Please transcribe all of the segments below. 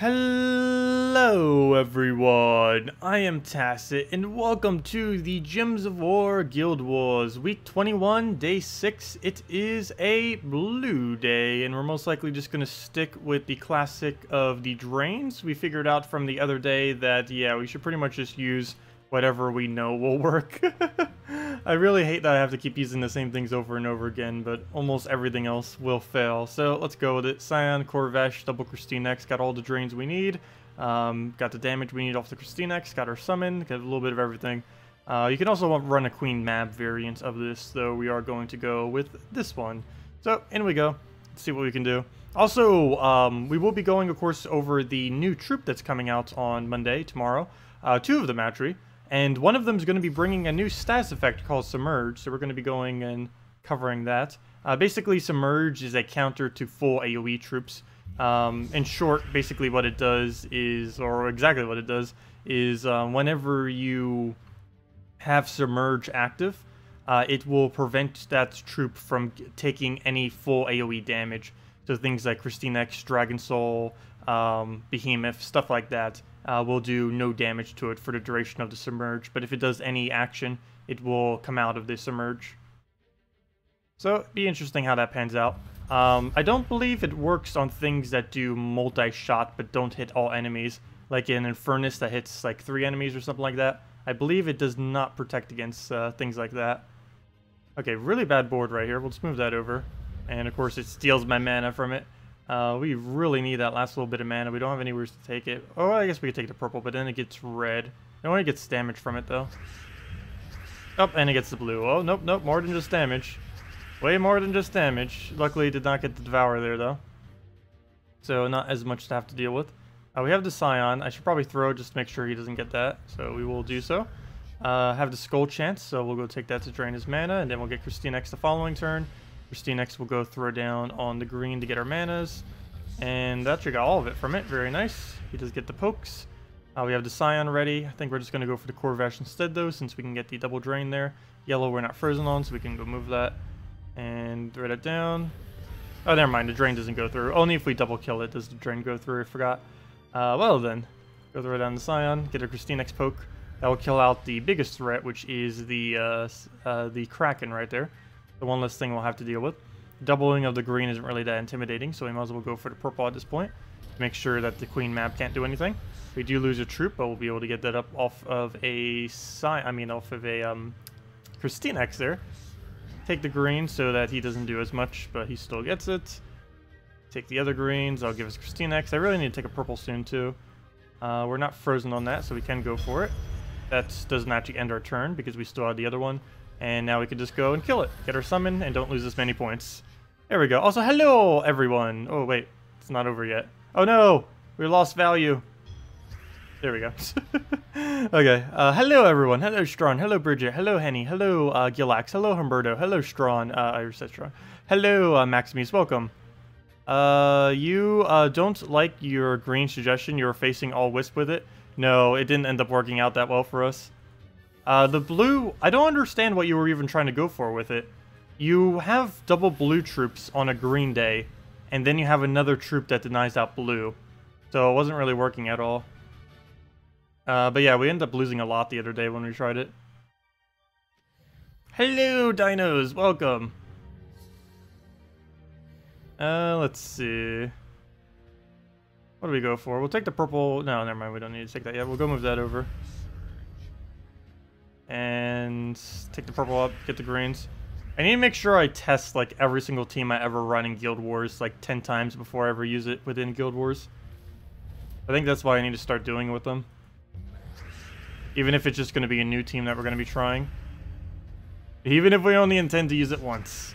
Hello everyone, I am Tacet and welcome to the Gems of War Guild Wars Week 21, Day 6. It is a blue day and we're most likely just going to stick with the classic of the drains. We figured out from the other day that, yeah, we should pretty much just use whatever we know will work. I really hate that I have to keep using the same things over and over again, but almost everything else will fail. So let's go with it. Scion, Corvesh, double KrissTigger, got all the drains we need. Got the damage we need off the KrissTigger, got our summon, got a little bit of everything. You can also run a Queen Mab variant of this, though we are going to go with this one. So in we go. Let's see what we can do. Also, we will be going, of course, over the new troop that's coming out on Monday, tomorrow. Two of them, actually. And one of them is going to be bringing a new status effect called Submerge, so we're going to be going and covering that. Basically, Submerge is a counter to full AoE troops. In short, basically what it does is, or exactly what it does, is whenever you have Submerge active, it will prevent that troop from taking any full AoE damage. So things like KrissTigger, Dragon Soul, Behemoth, stuff like that. Will do no damage to it for the duration of the Submerge, but if it does any action, it will come out of the Submerge. So, it'd be interesting how that pans out. I don't believe it works on things that do multi-shot but don't hit all enemies, like in Infernus that hits like 3 enemies or something like that. I believe it does not protect against things like that. Okay, really bad board right here. We'll just move that over. And of course it steals my mana from it. We really need that last little bit of mana. We don't have anywhere to take it. Oh, I guess we could take the purple, but then it gets red. No one gets damage from it, though. Oh, and it gets the blue. Oh, nope, nope, more than just damage. Way more than just damage. Luckily, did not get the Devour there, though. So, not as much to have to deal with. We have the Scion. I should probably throw just to make sure he doesn't get that. So, we will do so. Have the Skull Chance, so we'll go take that to drain his mana, and then we'll get KrissTigger the following turn. KrissTigger will go throw down on the green to get our manas. And that should got all of it from it. Very nice. He does get the pokes. We have the Scion ready. I think we're just going to go for the Corvesh instead, though, since we can get the double drain there. Yellow we're not frozen on, so we can go move that. And throw that down. Oh, never mind. The drain doesn't go through. Only if we double kill it does the drain go through. I forgot. Well, then. Go throw down the Scion. Get a KrissTigger poke. That will kill out the biggest threat, which is the Kraken right there. The one less thing we'll have to deal with. Doubling of the green isn't really that intimidating, so we might as well go for the purple at this point to make sure that the Queen Map can't do anything. We do lose a troop, but we'll be able to get that up off of a KrissTigger there. Take the green so that he doesn't do as much, but he still gets it. Take the other greens. I'll give us KrissTigger. I really need to take a purple soon too. We're not frozen on that, so we can go for it. That doesn't actually end our turn because we still have the other one. And now we can just go and kill it. Get our summon and don't lose as many points. There we go. Also, hello, everyone. Oh, wait. It's not over yet. Oh, no. We lost value. There we go. Okay. Hello, everyone. Hello, Strawn. Hello, Bridget. Hello, Henny. Hello, Gilax. Hello, Humberto. Hello, Strawn. I said Strawn. Hello, Maximuse. Welcome. You don't like your green suggestion. You were facing all Wisp with it. No, it didn't end up working out that well for us. The blue, I don't understand what you were even trying to go for with it. You have double blue troops on a green day, and then you have another troop that denies out blue. So it wasn't really working at all. But yeah, we ended up losing a lot the other day when we tried it. Hello, dinos! Welcome! Let's see. What do we go for? We'll take the purple. No, never mind, we don't need to take that yet. We'll go move that over. And take the purple up, get the greens. I need to make sure I test like every single team I ever run in Guild Wars like 10 times before I ever use it within Guild Wars. I think that's why I need to start doing it with them. Even if it's just going to be a new team that we're going to be trying. Even if we only intend to use it once.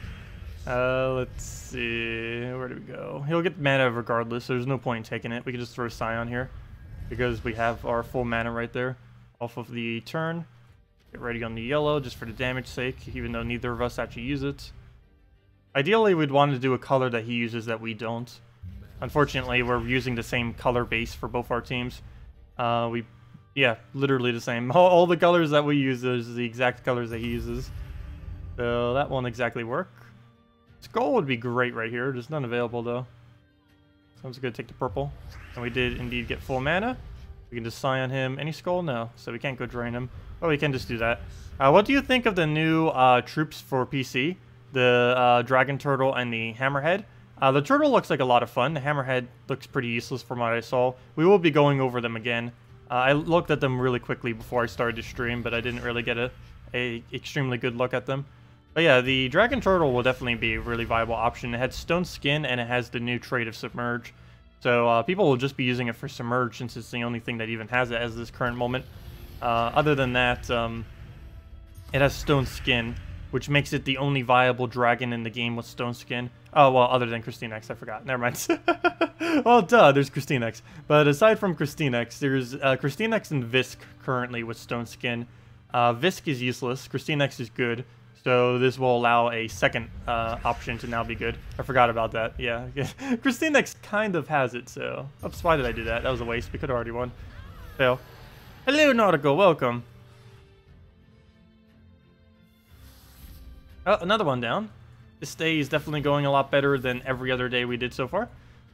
Let's see. Where do we go? He'll get mana regardless, so there's no point in taking it. We can just throw Scion here. Because we have our full mana right there. Off of the turn. Get ready on the yellow, just for the damage sake, even though neither of us actually use it. Ideally, we'd want to do a color that he uses that we don't. Unfortunately, we're using the same color base for both our teams. Yeah, literally the same. All the colors that we use is the exact colors that he uses. So that won't exactly work. Skull would be great right here, just none available though. So it's good to take the purple. And we did indeed get full mana. We can just Scion him. Any skull? No. So we can't go drain him. Oh, we can just do that. What do you think of the new troops for PC? The Dragon Turtle and the Hammerhead? The Turtle looks like a lot of fun. The Hammerhead looks pretty useless from what I saw. We will be going over them again. I looked at them really quickly before I started to stream, but I didn't really get a extremely good look at them. But yeah, the Dragon Turtle will definitely be a really viable option. It had stone skin and it has the new trait of Submerge. So people will just be using it for Submerge since it's the only thing that even has it as this current moment. Other than that, it has stone skin, which makes it the only viable dragon in the game with stone skin. Oh, well, other than KrissTigger, I forgot. Never mind. Well, duh, there's KrissTigger. But aside from KrissTigger, there's KrissTigger and Visk currently with stone skin. Visk is useless. KrissTigger is good. So this will allow a second option to now be good. I forgot about that. Yeah. KrissTigger kind of has it, so... Oops, why did I do that? That was a waste. We could have already won. Fail. Hello, Nautical. Welcome. Oh, another one down. This day is definitely going a lot better than every other day we did so far.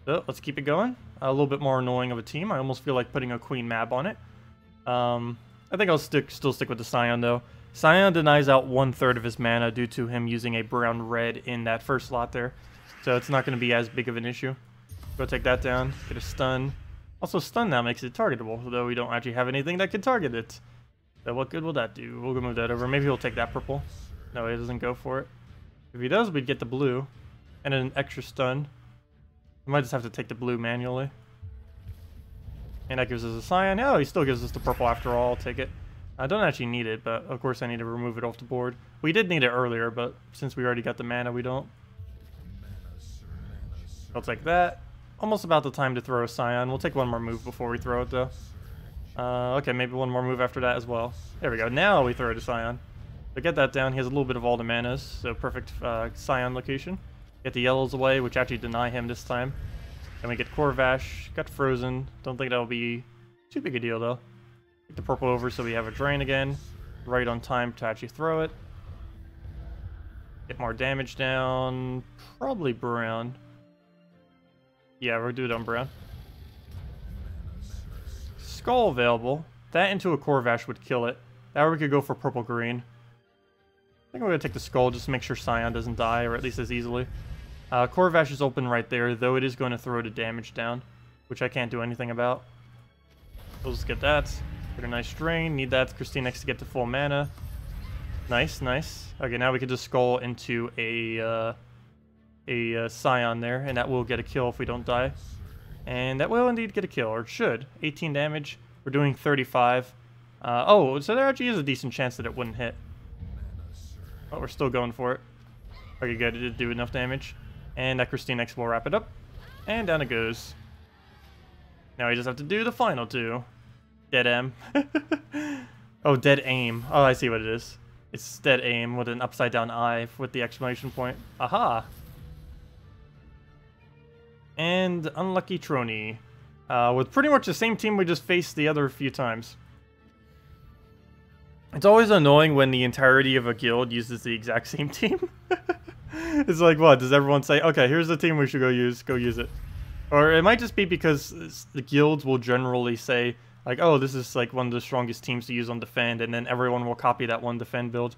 So let's keep it going. A little bit more annoying of a team. I almost feel like putting a Queen Mab on it. I think I'll still stick with the Scion though. Scion denies out 1/3 of his mana due to him using a brown-red in that first slot there. So it's not going to be as big of an issue. Go take that down. Get a stun. Also, stun now makes it targetable, though we don't actually have anything that can target it. So what good will that do? We'll go move that over. Maybe he'll take that purple. No, he doesn't go for it. If he does, we'd get the blue. And an extra stun. We might just have to take the blue manually. And that gives us a Scion. Oh, he still gives us the purple after all. I'll take it. I don't actually need it, but of course I need to remove it off the board. We did need it earlier, but since we already got the mana, we don't. I'll take that. Almost about the time to throw a Scion. We'll take one more move before we throw it, though. Okay, maybe one more move after that as well. There we go. Now we throw it to Scion. So get that down. He has a little bit of all the manas, so perfect Scion location. Get the yellows away, which actually deny him this time. Then we get Corvash. Got frozen. Don't think that'll be too big a deal, though. Get the purple over so we have a drain again. Right on time to actually throw it. Get more damage down. Probably brown. Yeah, we'll do it on brown. Skull available. That into a Corvash would kill it. That we could go for purple-green. I think we're going to take the skull just to make sure Scion doesn't die, or at least as easily. Corvash is open right there, though it is going to throw the damage down, which I can't do anything about. We'll just get that. Get a nice drain. Need that KrissTigger to get to full mana. Nice, nice. Okay, now we can just skull into a Scion there, and that will get a kill if we don't die. And that will indeed get a kill, or it should. 18 damage. We're doing 35. Oh, so there actually is a decent chance that it wouldn't hit. But we're still going for it. Okay, good. It did do enough damage. And that KrissTigger will wrap it up. And down it goes. Now we just have to do the final two. Dead aim. Oh, dead aim. Oh, I see what it is. It's dead aim with an upside down eye with the exclamation point. Aha! And unlucky Trony. With pretty much the same team we just faced the other few times. It's always annoying when the entirety of a guild uses the exact same team. It's like, what? Does everyone say, okay, here's the team we should go use it? Or it might just be because the guilds will generally say, like, oh, this is like one of the strongest teams to use on defend, and then everyone will copy that one defend build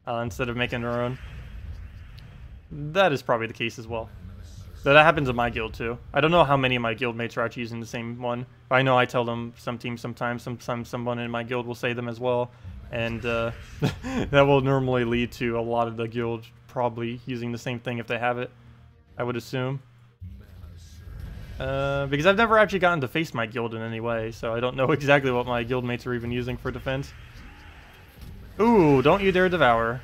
instead of making their own. That is probably the case as well. So that happens in my guild too. I don't know how many of my guild mates are actually using the same one. But I know I tell them some teams sometimes someone in my guild will say them as well. And that will normally lead to a lot of the guild probably using the same thing if they have it, I would assume. Because I've never actually gotten to face my guild in any way, so I don't know exactly what my guild mates are even using for defense. Ooh, don't you dare devour.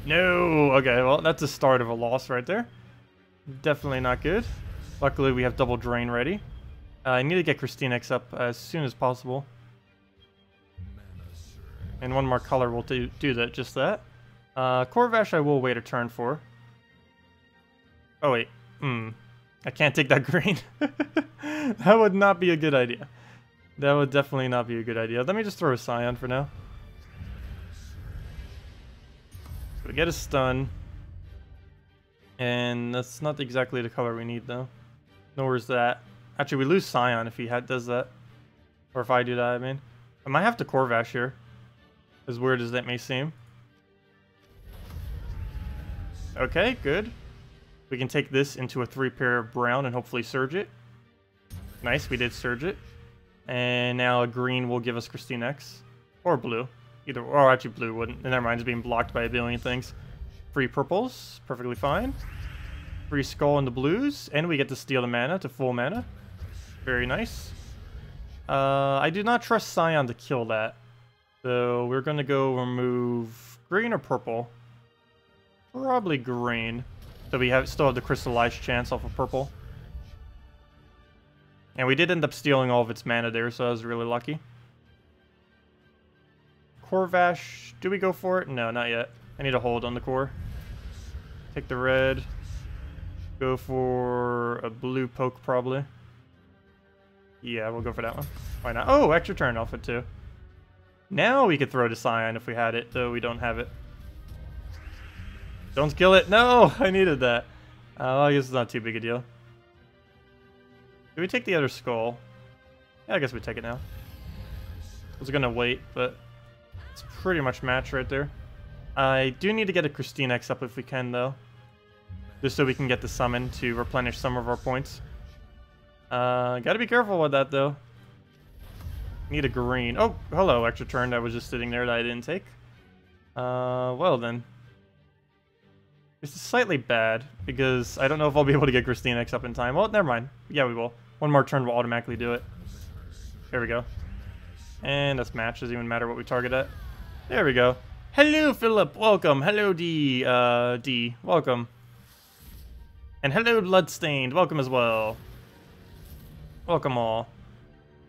No! Okay, well, that's the start of a loss right there. Definitely not good. Luckily, we have double drain ready. I need to get KrissTigger up as soon as possible. And one more color will do that, just that. Corvash I will wait a turn for. Oh, wait. I can't take that green. That would not be a good idea. That would definitely not be a good idea. Let me just throw a Scion for now. So we get a stun. And that's not exactly the color we need, though. Nor is that. Actually, we lose Scion if he does that. Or if I do that, I mean. I might have to Corvash here. As weird as that may seem. Okay, good. We can take this into a 3-pair of brown and hopefully surge it. Nice, we did surge it. And now a green will give us KrissTigger. Or blue. Either, or actually blue wouldn't. Never mind, it's being blocked by a billion things. Free purples, perfectly fine. Free skull in the blues, and we get to steal the mana to full mana. Very nice. I do not trust Scion to kill that. So we're going to go remove green or purple. Probably green. So we still have the crystallized chance off of purple. And we did end up stealing all of its mana there, so I was really lucky. Corvash, do we go for it? No, not yet. I need a hold on the core. Take the red. Go for a blue poke, probably. Yeah, we'll go for that one. Why not? Oh, extra turn off it, too. Now we could throw to Scion if we had it, though we don't have it. Don't kill it. No, I needed that. I guess it's not too big a deal. Do we take the other skull? Yeah, I guess we take it now. I was gonna wait, but it's pretty much match right there. I do need to get a KrissTigger up if we can, though. Just so we can get the summon to replenish some of our points. Gotta be careful with that, though. Need a green. Oh, hello, extra turn that was just sitting there that I didn't take. Well then. This is slightly bad, because I don't know if I'll be able to get KrissTigger up in time. Well, never mind. Yeah, we will. One more turn will automatically do it. There we go. And that's match. Doesn't even matter what we target at. There we go. Hello, Philip. Welcome. Hello, D. D. Welcome. And hello, Bloodstained. Welcome as well. Welcome all.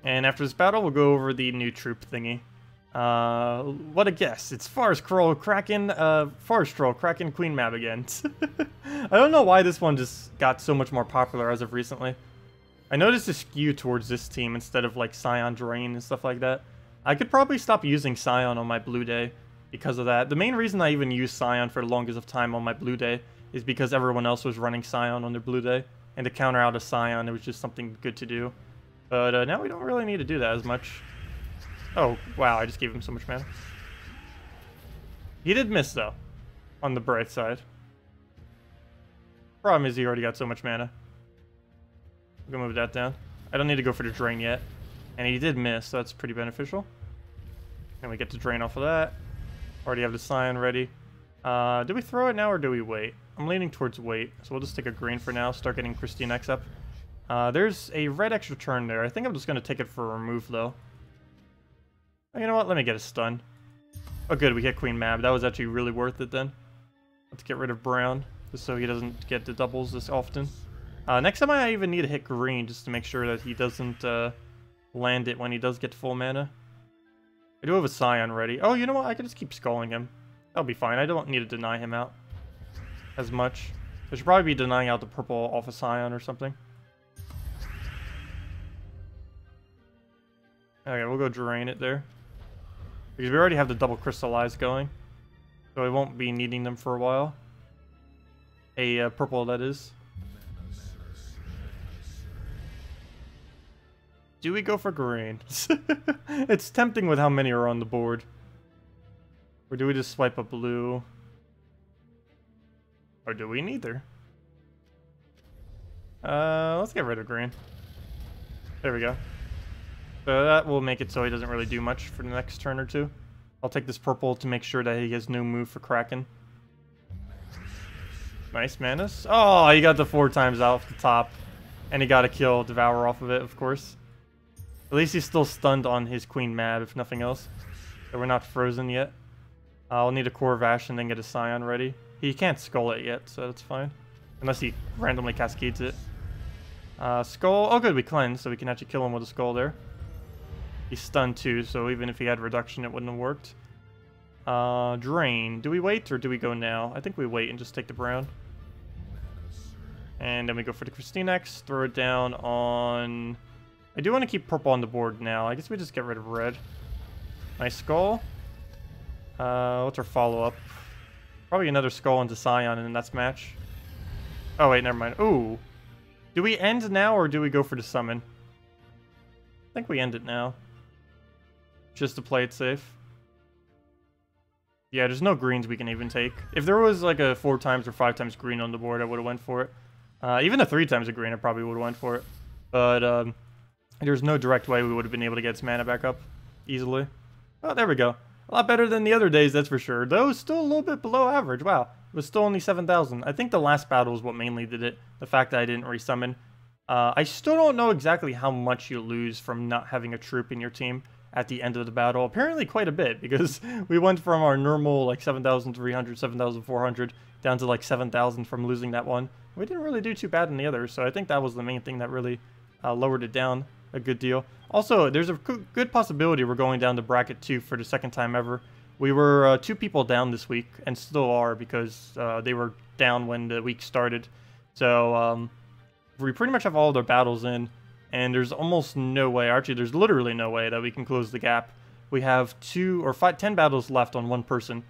And after this battle, we'll go over the new troop thingy. What a guess. It's Forest Troll, Kraken, Forest Troll, Kraken, Queen Mab again. I don't know why this one just got so much more popular as of recently. I noticed a skew towards this team instead of like Scion Drain and stuff like that. I could probably stop using Scion on my blue day because of that. The main reason I even used Scion for the longest of time on my blue day is because everyone else was running Scion on their blue day. And to counter out a Scion, it was just something good to do. But now we don't really need to do that as much. Oh, wow, I just gave him so much mana. He did miss, though, on the bright side. Problem is he already got so much mana. I'm gonna move that down. I don't need to go for the drain yet. And he did miss, so that's pretty beneficial. And we get to drain off of that. Already have the Scion ready. Do we throw it now or do we wait? I'm leaning towards wait, so we'll just take a green for now, start getting KrissTigger up. There's a red extra turn there. I think I'm just gonna take it for a remove, though. Oh, you know what? Let me get a stun. Oh, good. We hit Queen Mab. That was actually really worth it then. Let's get rid of Brown, just so he doesn't get the doubles this often. Next time I even need to hit green, just to make sure that he doesn't land it when he does get full mana. I do have a Scion ready. Oh, you know what? I can just keep sculling him. That'll be fine. I don't need to deny him out as much. I should probably be denying out the purple off a Scion or something. Okay, we'll go drain it there. Because we already have the double crystallized going. So we won't be needing them for a while. Purple, that is. Do we go for green? It's tempting with how many are on the board. Or do we just swipe a blue? Or do we neither? Let's get rid of green. There we go. So that will make it so he doesn't really do much for the next turn or two. I'll take this purple to make sure that he has no move for Kraken. Nice, Manus. Oh, he got the 4 times off the top. And he got a kill, Devour off of it, of course. At least he's still stunned on his Queen Mab, if nothing else. So we're not frozen yet. I'll need a Corvash and then get a Scion ready. He can't Skull it yet, so that's fine. Unless he randomly cascades it. Skull. Oh, good, we cleanse, so we can actually kill him with a Skull there. He's stunned too, so even if he had reduction, it wouldn't have worked. Drain. Do we wait or do we go now? I think we wait and just take the brown. And then we go for the KrissTigger, throw it down on... I do want to keep purple on the board now. I guess we just get rid of red. Nice Skull. What's our follow-up? Probably another Skull into Scion and then that's match. Oh wait, never mind. Ooh. Do we end now, or do we go for the summon? I think we end it now. Just to play it safe. Yeah, there's no greens we can even take. If there was like a 4 times or 5 times green on the board, I would have went for it. Even a 3 times a green, I probably would have went for it. But there's no direct way we would have been able to get its mana back up easily. Oh, there we go. A lot better than the other days, that's for sure. Though still a little bit below average. Wow, it was still only 7,000. I think the last battle is what mainly did it. The fact that I didn't resummon. I still don't know exactly how much you lose from not having a troop in your team at the end of the battle. Apparently quite a bit, because we went from our normal like 7,300, 7,400 down to like 7,000 from losing that one. We didn't really do too bad in the others, so I think that was the main thing that really lowered it down a good deal. Also, there's a good possibility we're going down to bracket 2 for the second time ever. We were 2 people down this week, and still are, because they were down when the week started. So we pretty much have all their battles in, and there's almost no way, actually there's literally no way that we can close the gap. We have 10 battles left on one person,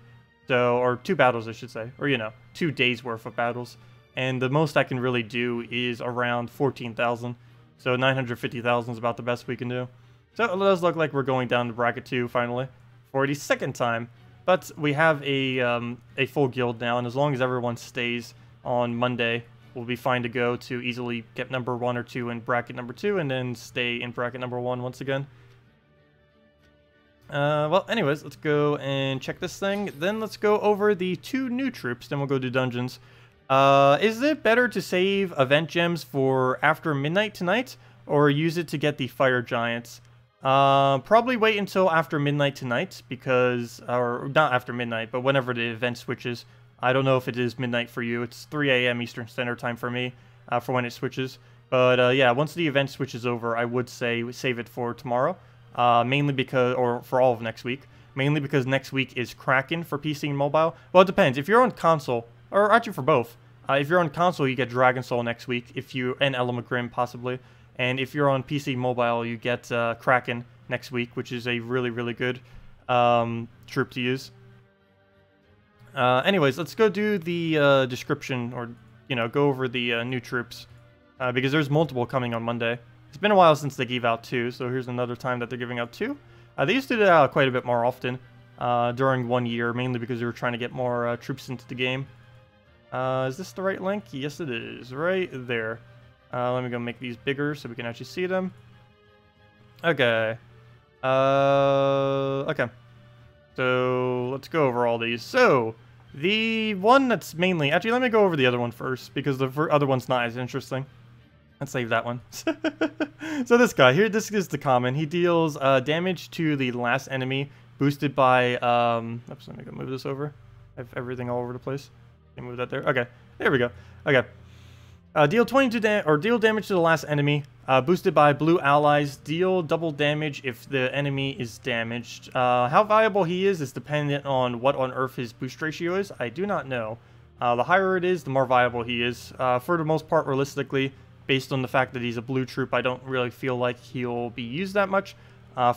so, or 2 battles I should say, or 2 days worth of battles, and the most I can really do is around 14,000, so 950,000 is about the best we can do. So it does look like we're going down to bracket 2 finally, for the second time, but we have a full guild now, and as long as everyone stays on Monday, we'll be fine to go to easily get number 1 or 2 in bracket number 2, and then stay in bracket number 1 once again. Well, anyways, let's go and check this thing. Then let's go over the 2 new troops, then we'll go do dungeons. Is it better to save event gems for after midnight tonight, or use it to get the fire giants? Probably wait until after midnight tonight, because, or not after midnight, but whenever the event switches. I don't know if it is midnight for you. It's 3 a.m. Eastern Standard Time for me, for when it switches. But yeah, once the event switches over, I would say save it for tomorrow. Mainly because, or for all of next week. Mainly because next week is Kraken for PC and mobile. Well, it depends. If you're on console, or actually for both. If you're on console, you get Dragon Soul next week. And Element Grim, possibly. And if you're on PC mobile, you get Kraken next week, which is a really, really good troop to use. Anyways, let's go do the description, or, go over the new troops. Because there's multiple coming on Monday. It's been a while since they gave out 2, so here's another time that they're giving out 2. They used to do that quite a bit more often during 1 year, mainly because they were trying to get more troops into the game. Is this the right link? Yes, it is. Right there. Let me go make these bigger so we can actually see them. Okay. Okay. So, let's go over all these. So, the one that's mainly... Actually, let me go over the other one first, because the other one's not as interesting. Let's save that one. So this guy here, this is the common. He deals damage to the last enemy, boosted by... oops, let me go move this over. I have everything all over the place. Can move that there. Okay, there we go. Okay. Deal 22 deal damage to the last enemy, boosted by blue allies. Deal double damage if the enemy is damaged. How valuable he is dependent on what on earth his boost ratio is. I do not know. The higher it is, the more valuable he is. For the most part, realistically, based on the fact that he's a blue troop, I don't really feel like he'll be used that much.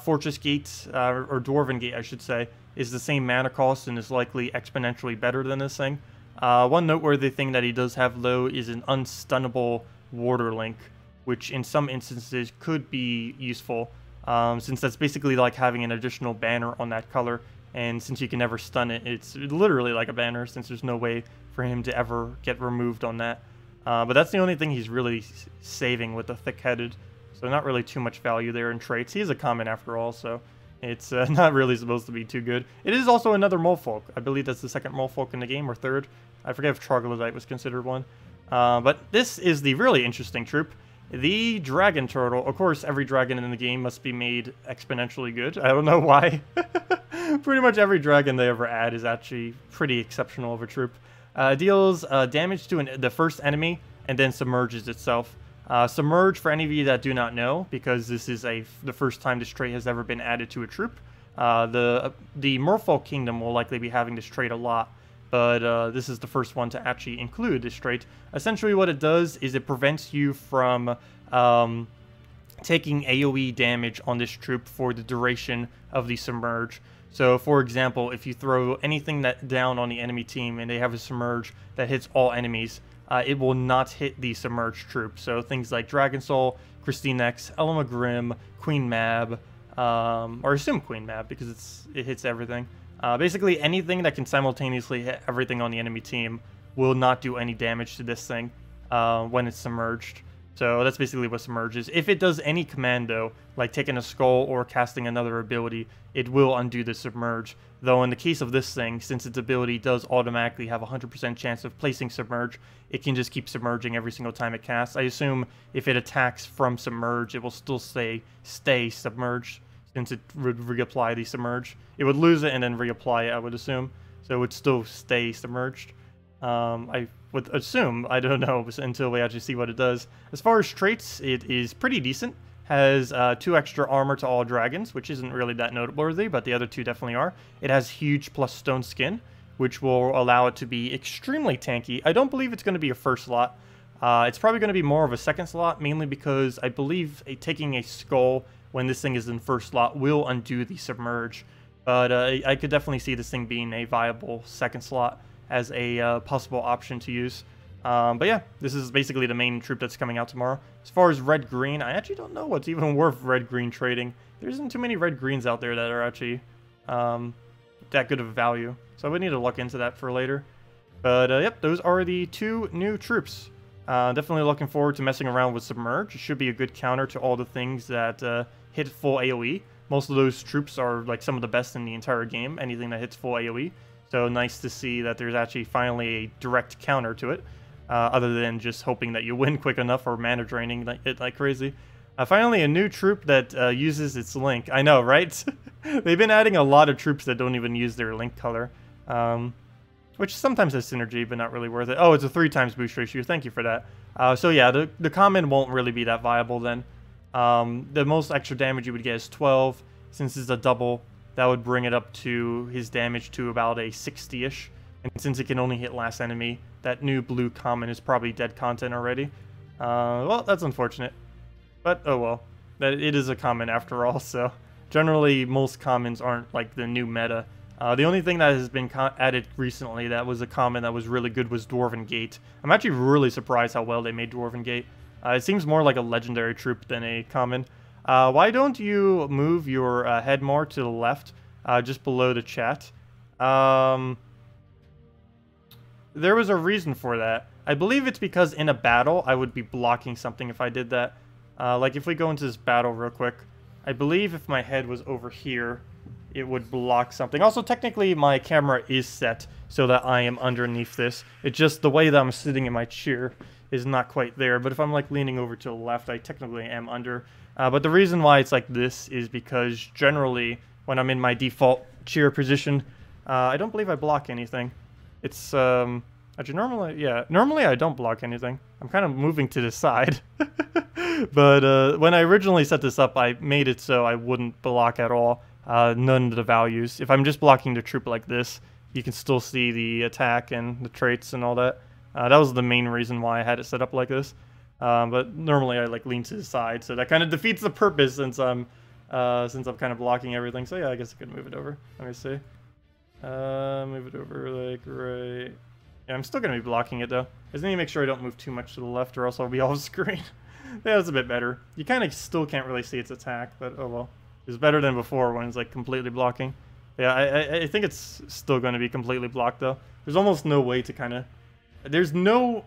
Fortress Gate, or Dwarven Gate, I should say, is the same mana cost and is likely exponentially better than this thing. One noteworthy thing that he does have, though, is an unstunnable Warder Link, which in some instances could be useful, since that's basically like having an additional banner on that color, and since you can never stun it, it's literally like a banner, since there's no way for him to ever get removed on that. But that's the only thing he's really saving with the thick-headed, so not really too much value there in traits. He is a common after all, so it's not really supposed to be too good. It is also another Molefolk. I believe that's the second Molefolk in the game, or third. I forget if Troglodyte was considered one. But this is the really interesting troop. The Dragon Turtle. Of course, every dragon in the game must be made exponentially good. I don't know why. Pretty much every dragon they ever add is actually pretty exceptional of a troop. Deals damage to the first enemy, and then submerges itself. Submerge, for any of you that do not know, because this is the first time this trait has ever been added to a troop. The Merfolk Kingdom will likely be having this trait a lot, but this is the first one to actually include this trait. Essentially what it does is it prevents you from taking AoE damage on this troop for the duration of the Submerge. So, for example, if you throw anything down on the enemy team and they have a Submerge that hits all enemies, it will not hit the Submerged troops. So things like Dragon Soul, Christine X, Elma Grimm, Queen Mab, or assume Queen Mab because it hits everything. Basically anything that can simultaneously hit everything on the enemy team will not do any damage to this thing when it's submerged. So that's basically what Submerge is. If it does any command though, like taking a skull or casting another ability, it will undo the Submerge. Though in the case of this thing, since its ability does automatically have a 100% chance of placing Submerge, it can just keep submerging every single time it casts. I assume if it attacks from Submerge, it will still stay submerged, since it would reapply the Submerge. It would lose it and then reapply it, I would assume. So it would still stay submerged. I would assume, I don't know, until we actually see what it does. As far as traits, it is pretty decent. Has 2 extra armor to all dragons, which isn't really that noteworthy, but the other 2 definitely are. It has huge plus stone skin, which will allow it to be extremely tanky. I don't believe it's going to be a first slot. It's probably going to be more of a second slot, mainly because I believe taking a skull when this thing is in first slot will undo the Submerge. But I could definitely see this thing being a viable second slot as a possible option to use. But yeah, this is basically the main troop that's coming out tomorrow. As far as red-green, I actually don't know what's even worth red-green trading. There isn't too many red-greens out there that are actually that good of value. So I would need to look into that for later. But yep, those are the 2 new troops. Definitely looking forward to messing around with Submerge. It should be a good counter to all the things that hit full AoE. Most of those troops are like some of the best in the entire game, anything that hits full AoE. So nice to see that there's actually finally a direct counter to it, other than just hoping that you win quick enough or mana draining it like crazy. Finally, a new troop that uses its link. I know, right? They've been adding a lot of troops that don't even use their link color, which sometimes has synergy, but not really worth it. Oh, it's a 3 times boost ratio. Thank you for that. So yeah, the common won't really be that viable then. The most extra damage you would get is 12. Since it's a double, that would bring it up to his damage to about a 60-ish. And since it can only hit last enemy, that new blue common is probably dead content already. Well, that's unfortunate. But, oh well. It is a common after all, so... Generally, most commons aren't like the new meta. The only thing that has been added recently that was a common that was really good was Dwarven Gate. I'm actually really surprised how well they made Dwarven Gate. It seems more like a legendary troop than a common. Why don't you move your head more to the left, just below the chat? There was a reason for that. I believe it's because in a battle, I would be blocking something if I did that. Like if we go into this battle real quick, I believe if my head was over here, it would block something. Also, technically, my camera is set so that I am underneath this. It's just the way that I'm sitting in my chair is not quite there. But if I'm like leaning over to the left, I technically am under. But the reason why it's like this is because generally, when I'm in my default chair position, I don't believe I block anything. It's, actually normally I don't block anything. I'm kind of moving to the side. But when I originally set this up, I made it so I wouldn't block at all. None of the values. If I'm just blocking the troop like this, you can still see the attack and the traits and all that. That was the main reason why I had it set up like this. But normally I like lean to the side, so that kind of defeats the purpose since I'm kind of blocking everything. So yeah, I guess I could move it over. Let me see. Move it over like right. Yeah, I'm still gonna be blocking it though. I just need to make sure I don't move too much to the left, or else I'll be off screen. Yeah, that's a bit better. You kind of still can't really see its attack, but oh well. It's better than before when it's like completely blocking. Yeah, I think it's still going to be completely blocked though. There's almost no way to kind of... There's no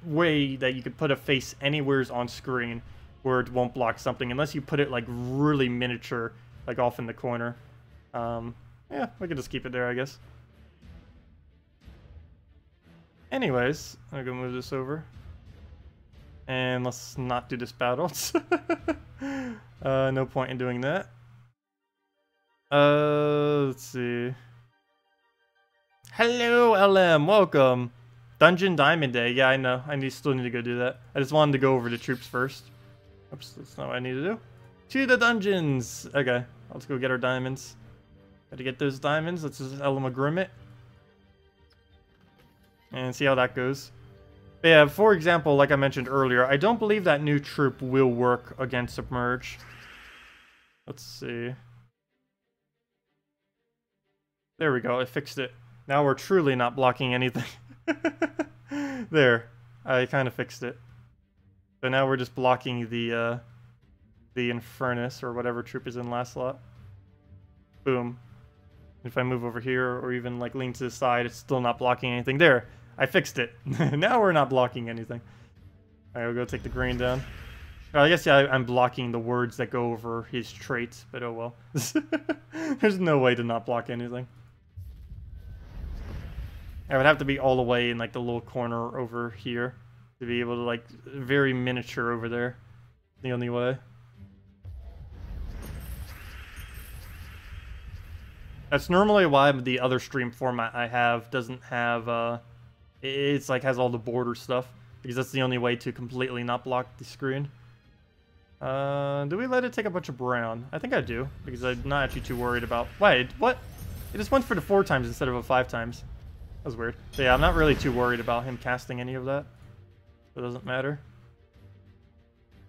way that you could put a face anywhere on screen where it won't block something unless you put it like really miniature, like off in the corner. Yeah, we could just keep it there, I guess. Anyways, I'm gonna move this over. And let's not do this battle. No point in doing that. Let's see. Hello, LM. Welcome. Dungeon Diamond Day. Yeah, I know. Still need to go do that. I just wanted to go over the troops first. Oops, that's not what I need to do. To the dungeons. Okay, let's go get our diamonds. Gotta get those diamonds. Let's just Grim it. And see how that goes. But yeah, for example, like I mentioned earlier, I don't believe that new troop will work against Submerge. Let's see. There we go, I fixed it. Now we're truly not blocking anything. There. I kind of fixed it. So now we're just blocking the Infernus, or whatever troop is in last slot. Boom. If I move over here, or even like lean to the side, it's still not blocking anything. There, I fixed it. Now we're not blocking anything. Alright, we'll go take the grain down. Oh, I guess, yeah, I'm blocking the words that go over his traits, but oh well. There's no way to not block anything. I would have to be all the way in like the little corner over here to be able to like very miniature over there. The only way. That's normally why the other stream format I have doesn't have it's like has all the border stuff, because that's the only way to completely not block the screen. Do we let it take a bunch of brown? I think I do, because I'm not actually too worried about... Wait, what? It just went for the 4 times instead of a 5 times. That was weird. So yeah, I'm not really too worried about him casting any of that. It doesn't matter.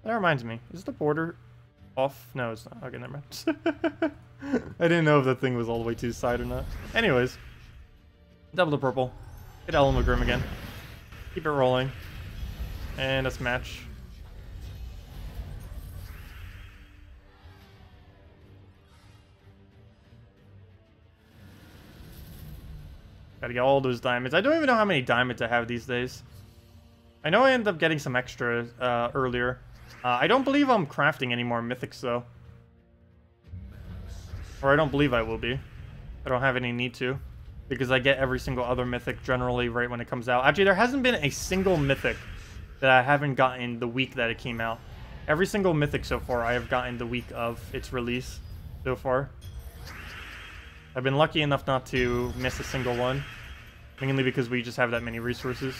That reminds me, is the border off? No, it's not. Okay, never mind. I didn't know if that thing was all the way to the side or not. Anyways, double the purple. Hit Grim again. Keep it rolling. And let's match. Gotta get all those diamonds. I don't even know how many diamonds I have these days. I know I ended up getting some extra earlier. I don't believe I'm crafting any more mythics though. Or I don't believe I will be. I don't have any need to. Because I get every single other mythic generally right when it comes out. Actually, there hasn't been a single mythic that I haven't gotten the week that it came out. Every single mythic so far I have gotten the week of its release so far. I've been lucky enough not to miss a single one. Mainly because we just have that many resources.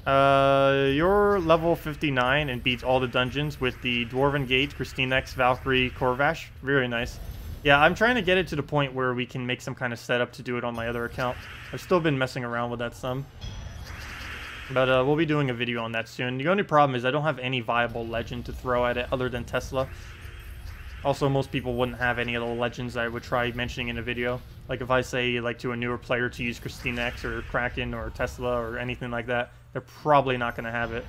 You're level 59 and beats all the dungeons with the Dwarven Gate, Christinex, Valkyrie, Corvash. Very nice. Yeah, I'm trying to get it to the point where we can make some kind of setup to do it on my other account. I've still been messing around with that some. But we'll be doing a video on that soon. The only problem is I don't have any viable legend to throw at it other than Tesla. Also, most people wouldn't have any of the legends I would try mentioning in a video. Like if I say like to a newer player to use Christinex or Kraken or Tesla or anything like that, they're probably not going to have it.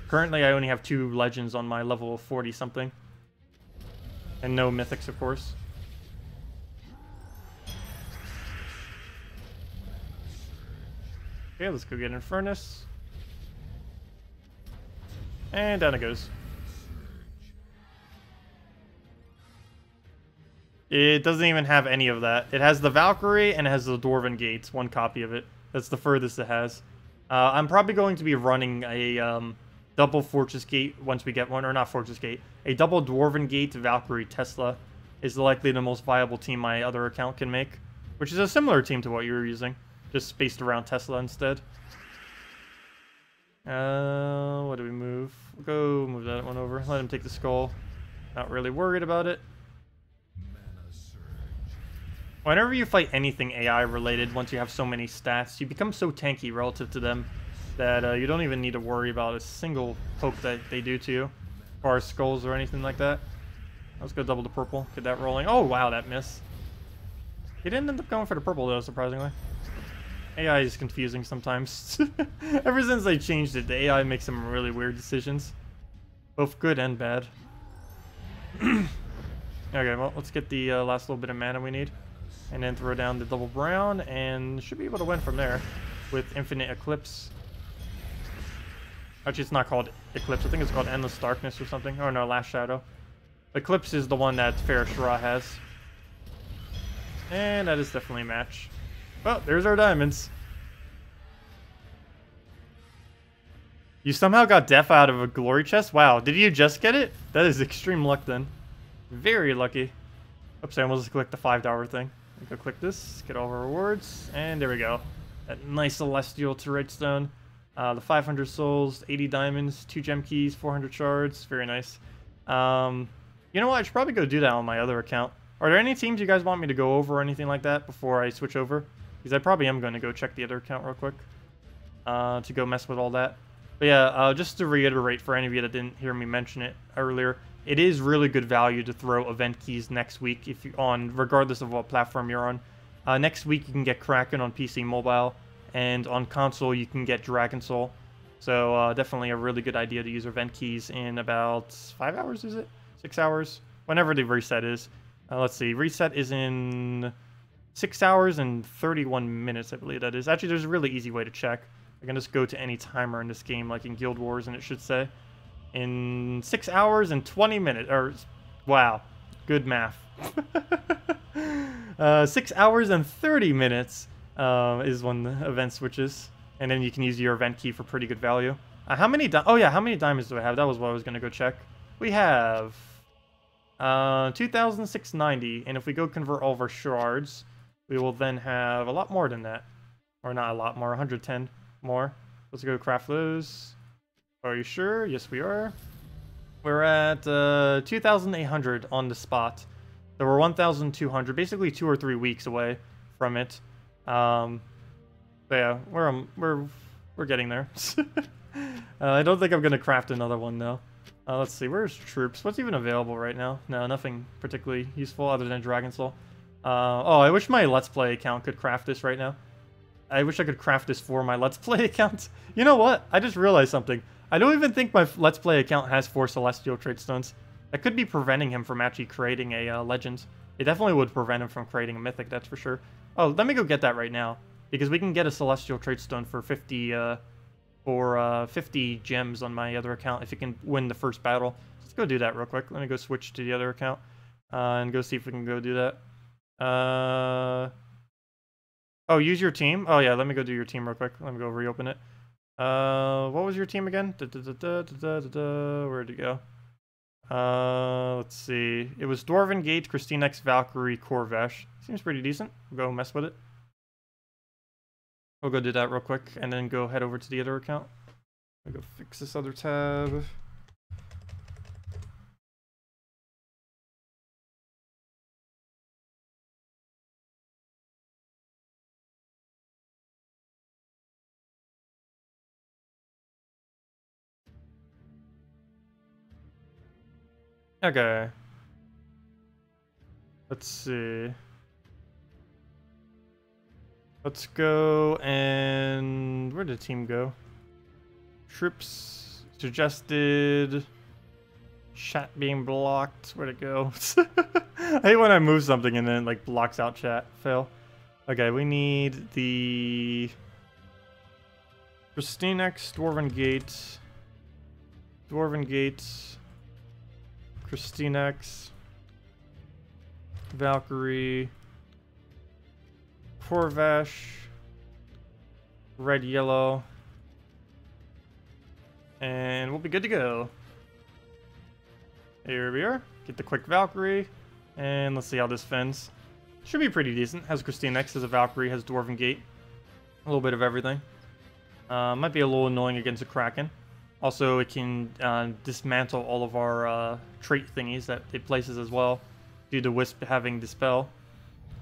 Currently, I only have 2 legends on my level 40 something. And no mythics, of course. Okay, let's go get Infernus. And down it goes. It doesn't even have any of that. It has the Valkyrie and it has the Dwarven Gates, 1 copy of it. That's the furthest it has. I'm probably going to be running a double Fortress Gate once we get one, or not Fortress Gate. A double Dwarven Gate Valkyrie Tesla is likely the most viable team my other account can make, which is a similar team to what you were using, just spaced around Tesla instead. What do we move? We'll go move that one over. Let him take the skull. Not really worried about it. Whenever you fight anything AI related, once you have so many stats, you become so tanky relative to them that you don't even need to worry about a single poke that they do to you, as far as skulls or anything like that. Let's go double the purple, get that rolling. Oh wow, that miss. He didn't end up going for the purple though, surprisingly. AI is confusing sometimes. Ever since they changed it, the AI makes some really weird decisions. Both good and bad. Okay, well, let's get the last little bit of mana we need. And then throw down the double brown, and should be able to win from there with Infinite Eclipse. Actually, it's not called Eclipse. I think it's called Endless Darkness or something. Oh no, Last Shadow. Eclipse is the one that Ferrashra has. And that is definitely a match. Well, there's our diamonds. You somehow got Death out of a glory chest? Wow, did you just get it? That is extreme luck then. Very lucky. Oops, I almost clicked the $5 thing. Go click this, get all our rewards, and there we go. That nice celestial turret stone. The 500 souls, 80 diamonds, 2 gem keys, 400 shards. Very nice. You know what? I should probably go do that on my other account. Are there any teams you guys want me to go over or anything like that before I switch over? Because I probably am going to go check the other account real quick to go mess with all that. But yeah, just to reiterate for any of you that didn't hear me mention it earlier, it is really good value to throw event keys next week if you regardless of what platform you're on. Next week you can get Kraken on PC mobile, and on console you can get Dragon Soul. So definitely a really good idea to use event keys in about 5 hours, is it? 6 hours? Whenever the reset is. Let's see, reset is in 6 hours and 31 minutes, I believe that is. Actually, there's a really easy way to check. I can just go to any timer in this game, like in Guild Wars, and it should say in 6 hours and 20 minutes, or, wow, good math. 6 hours and 30 minutes is when the event switches, and then you can use your event key for pretty good value. How many diamonds do I have? That was what I was going to go check. We have 2,690, and if we go convert all of our shards, we will then have a lot more than that. Or not a lot more, 110 more. Let's go craft those. Are you sure? Yes, we are. We're at 2,800 on the spot. So we're 1,200, basically 2 or 3 weeks away from it. But yeah, we're getting there. I don't think I'm gonna craft another one though. Let's see, where's troops? What's even available right now? No, nothing particularly useful other than Dragon Soul. Oh, I wish my Let's Play account could craft this right now. I wish I could craft this for my Let's Play account. You know what? I just realized something. I don't even think my Let's Play account has 4 Celestial Trait Stones. That could be preventing him from actually creating a Legend. It definitely would prevent him from creating a Mythic, that's for sure. Oh, let me go get that right now. Because we can get a Celestial Trait Stone for 50 gems on my other account if you can win the first battle. Let's go do that real quick. Let me go switch to the other account and go see if we can go do that. Oh, use your team? Oh yeah, let me go do your team real quick. Let me go reopen it. What was your team again? Where'd it go? Let's see. It was Dwarven Gate, KrissTigger, Valkyrie, Corvash. Seems pretty decent. We'll go mess with it. We'll go do that real quick and then go head over to the other account. I'll go fix this other tab. Okay. Let's see. Let's go and... where did the team go? Troops suggested. Chat being blocked. Where'd it go? I hate when I move something and then it like blocks out chat. Fail. Okay, we need the KrissTigger, Dwarven Gate, KrissTigger, Valkyrie, Corvash, red, yellow, and we'll be good to go. Here we are. Get the quick Valkyrie, and let's see how this fends. Should be pretty decent. Has KrissTigger, has a Valkyrie, has Dwarven Gate. A little bit of everything. Might be a little annoying against a Kraken. Also, it can dismantle all of our trait thingies that it places as well, due to Wisp having Dispel.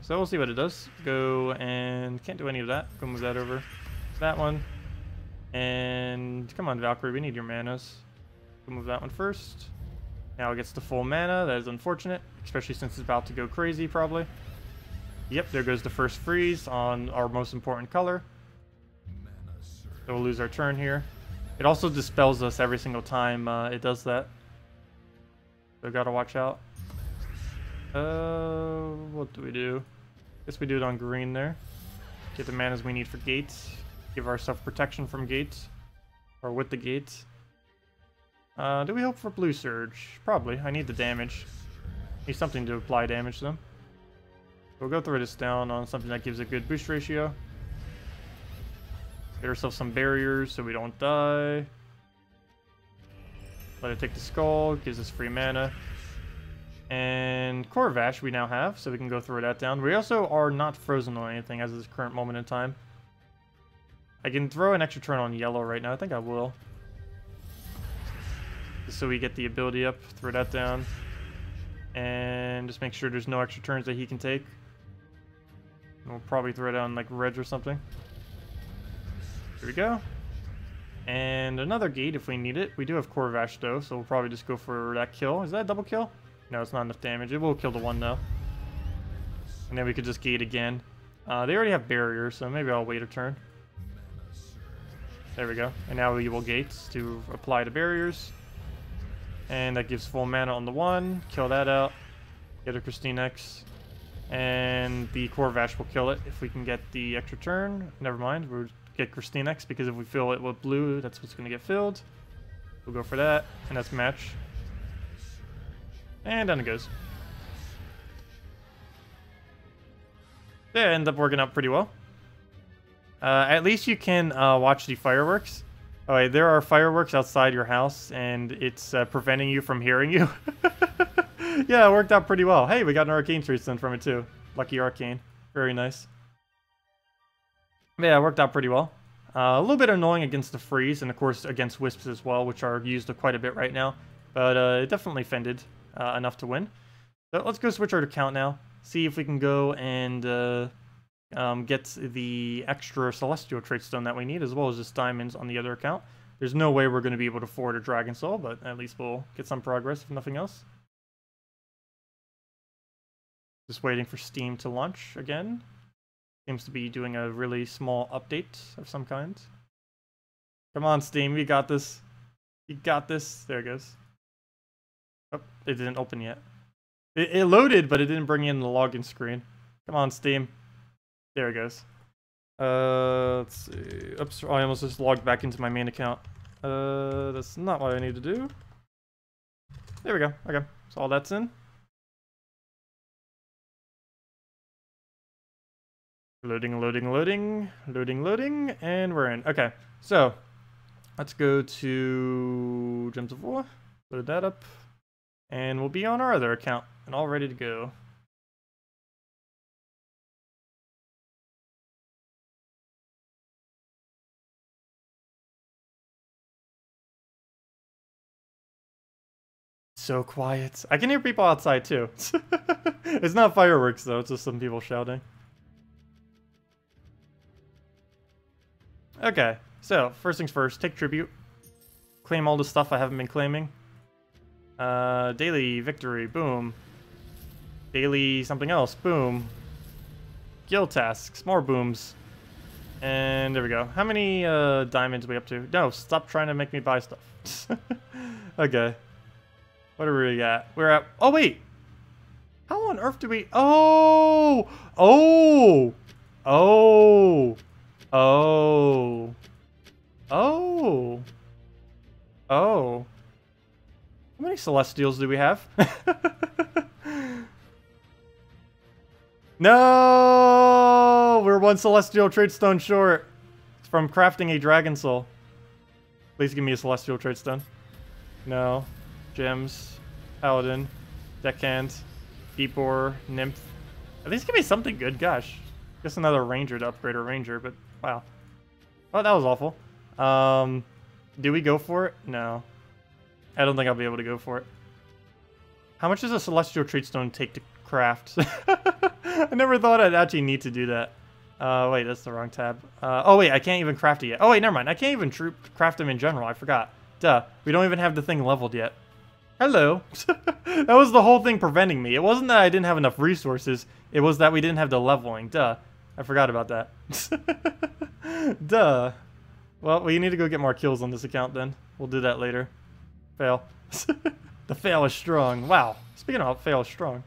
So we'll see what it does. Go and... can't do any of that. Go move that over. That one. And come on, Valkyrie, we need your manas. Go move that one first. Now it gets the full mana. That is unfortunate, especially since it's about to go crazy, probably. Yep, there goes the first freeze on our most important color. So we'll lose our turn here. It also dispels us every single time it does that. So gotta watch out. What do we do? Guess we do it on green there. Get the manas we need for gates. Give ourselves protection from gates. Or with the gates. Do we hope for blue surge? Probably. I need the damage. Need something to apply damage to them. We'll go throw this down on something that gives a good boost ratio. Get ourselves some barriers so we don't die. Let it take the skull. Gives us free mana. And Corvash we now have, so we can go throw that down. We also are not frozen on anything as of this current moment in time. I can throw an extra turn on yellow right now. I think I will. Just so we get the ability up. Throw that down. And just make sure there's no extra turns that he can take. And we'll probably throw down like reds or something. Here we go. And another gate if we need it. We do have Corvash though, so we'll probably just go for that kill. Is that a double kill? No, it's not enough damage. It will kill the one though. And then we could just gate again. They already have barriers, so maybe I'll wait a turn. There we go. And now we will gate to apply the barriers. And that gives full mana on the one. Kill that out. Get a KrissTigger. And the Corvash will kill it if we can get the extra turn. Never mind. We'll get KrissTigger because if we fill it with blue, that's what's going to get filled. We'll go for that. And that's match. And down it goes. Yeah, it ended up working out pretty well. At least you can watch the fireworks. Oh wait, there are fireworks outside your house, and it's preventing you from hearing you. Yeah, it worked out pretty well. Hey, we got an arcane treatment from it too. Lucky arcane. Very nice. Yeah, it worked out pretty well. A little bit annoying against the freeze, and of course against wisps as well, which are used quite a bit right now. But it definitely fended enough to win. So let's go switch our account now. See if we can go and get the extra Celestial Trait Stone that we need, as well as just diamonds on the other account. There's no way we're going to be able to afford a Dragon Soul, but at least we'll get some progress, if nothing else. Just waiting for Steam to launch again. Seems to be doing a really small update of some kind. Come on, Steam, you got this. You got this. There it goes. Oh, it didn't open yet. It loaded, but it didn't bring in the login screen. Come on, Steam. There it goes. Let's see. Oops, I almost just logged back into my main account. That's not what I need to do. There we go. Okay, so all that's in. Loading, loading, loading, loading, loading, and we're in. Okay, so let's go to Gems of War, load that up, and we'll be on our other account and all ready to go. So quiet. I can hear people outside too. It's not fireworks though, it's just some people shouting. Okay, so first things first, take tribute. Claim all the stuff I haven't been claiming. Daily victory, boom. Daily something else, boom. Guild tasks, more booms. And there we go. How many diamonds are we up to? No, stop trying to make me buy stuff. Okay. What are we at? We're at... Oh, wait! How on earth do we... Oh! Oh! Oh! Oh! Oh! Oh! How many Celestials do we have? No! We're one Celestial Trait Stone short from crafting a Dragon Soul. Please give me a Celestial Trait Stone. No. Gems. Paladin. Deckhand. Deepor. Nymph. At least give me something good, gosh. Just another Ranger to upgrade our Ranger, but wow. Oh, that was awful. Do we go for it? No. I don't think I'll be able to go for it. How much does a Celestial Trait Stone take to craft? I never thought I'd actually need to do that. Wait, that's the wrong tab. Oh wait, I can't even craft it yet. Oh wait, never mind. I can't even craft them in general. I forgot. Duh. We don't even have the thing leveled yet. Hello. That was the whole thing preventing me. It wasn't that I didn't have enough resources. It was that we didn't have the leveling. Duh. I forgot about that. Duh. Well, we need to go get more kills on this account then. We'll do that later. Fail. The fail is strong. Wow. Speaking of fail is strong.